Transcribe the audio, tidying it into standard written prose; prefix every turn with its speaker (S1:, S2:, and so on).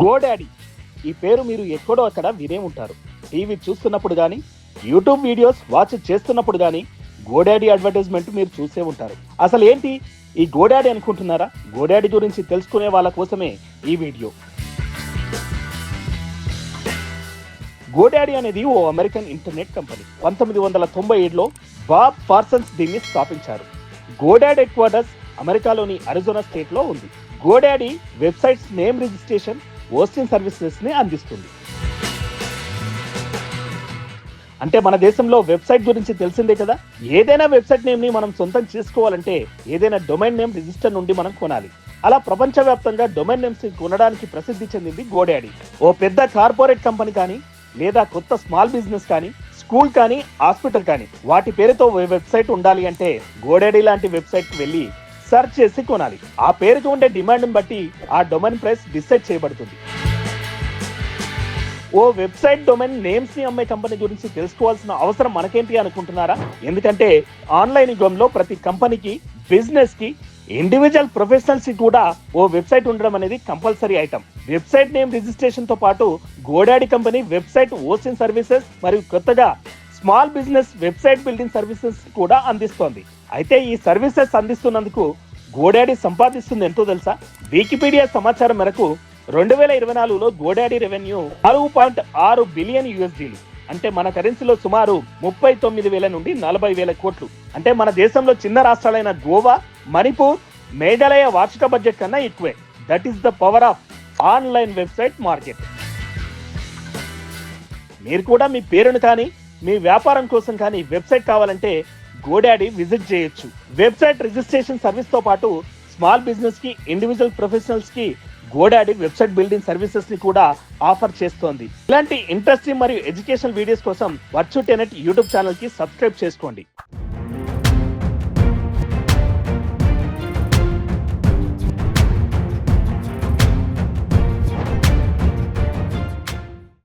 S1: GoDaddy ఈ పేరు మీరు ఎక్కడో అక్కడ వినే ఉంటారు. టీవీ చూస్తున్నప్పుడు కానీ, యూట్యూబ్ వీడియోస్ వాచ్ చేస్తున్నప్పుడు కానీ గోడాడీ అడ్వర్టైజ్మెంట్ మీరు చూసే ఉంటారు. అసలు ఏంటి ఈ గోడాడీ అనుకుంటున్నారా? గోడాడీ గురించి తెలుసుకునే వాళ్ళ కోసమే ఈ వీడియో. గోడాడీ అనేది ఓ అమెరికన్ ఇంటర్నెట్ కంపెనీ. 1997లో బాబ్ పార్సన్స్ దీన్ని స్థాపించారు. గోడాడీ హెడ్ క్వార్టర్స్ అమెరికాలోని అరిజోనా స్టేట్ లో ఉంది. GoDaddy websites name registration, hosting services ని అందిస్తుంది. అంటే మన దేశంలో వెబ్సైట్ గురించి తెలిసిందే కదా. ఏదైనా వెబ్సైట్ నేమ్ ని మనం సొంతం చేసుకోవాలంటే ఏదైనా డొమైన్ నేమ్ రిజిస్టర్ నుండి మనం కొనాలి. అలా ప్రపంచవ్యాప్తంగా డొమైన్ నేమ్స్ కొనడానికి ప్రసిద్ధి చెందింది గోడాడీ. ఓ పెద్ద కార్పొరేట్ కంపెనీ కానీ, లేదా కొత్త స్మాల్ బిజినెస్ కానీ, స్కూల్ కానీ, హాస్పిటల్ కానీ వాటి పేరుతో వెబ్సైట్ ఉండాలి అంటే గోడాడీ లాంటి వెబ్సైట్ కి వెళ్ళి సెర్చ్ చేసి కొనాలి. ఆ పేరుకి ఉండే డిమాండ్ని బట్టి ఆ డొమైన్ ప్రైస్ డిసైడ్ చేయబడుతుంది. ఓ వెబ్సైట్ డొమైన్ నేమ్స్ ని అమ్మే కంపెనీ గురించి తెలుసుకోవాల్సిన అవసరం మనకేంటి అనుకుంటున్నారా? ఎందుకంటే ఆన్లైన్ యుగంలో ప్రతి కంపెనీకి, బిజినెస్ కి, ఇండివిజువల్ ప్రొఫెషనల్స్ కి కూడా ఓ వెబ్సైట్ ఉండడం అనేది compulsory item. Website name registration తో పాటు GoDaddy company website hosting services మరియు కొత్తగా small business website building services కూడా అందిస్తోంది. అయితే ఈ సర్వీసెస్ అందిస్తున్నందుకు గోడాడీ సంపాదిస్తుంది ఎంతో తెలుసా? వికీపీడియా సమాచారం మేరకు 2024లో గోడాడీ రెవెన్యూ 4.6 బిలియన్ యూఎస్డీలు, అంటే మన కరెన్సీలో సుమారు 39,000 నుండి 40,000 కోట్లు. అంటే మన దేశంలో చిన్న రాష్ట్రాలైన గోవా, మణిపూర్, మేఘాలయ వార్షిక బడ్జెట్ కన్నా ఎక్కువే. That is the power of online website market. మీరు కూడా మీ పేరును కానీ, మీ వ్యాపారం కోసం కానీ వెబ్సైట్ కావాలంటే గోడాడీ విజిట్ చేయొచ్చు. వెబ్సైట్ రిజిస్ట్రేషన్ సర్వీస్ తో పాటు స్మాల్ బిజినెస్ కి, ఇండివిజువల్ ప్రొఫెషనల్స్ కి గోడాడీ వెబ్సైట్ బిల్డింగ్ సర్వీసెస్ ని కూడా ఆఫర్ చేస్తోంది. ఇలాంటి ఇంట్రెస్టింగ్ మరియు ఎడ్యుకేషనల్ వీడియోస్ కోసం వర్చుటెనెట్ యూట్యూబ్ ఛానల్ కి సబ్స్క్రైబ్ చేసుకోండి.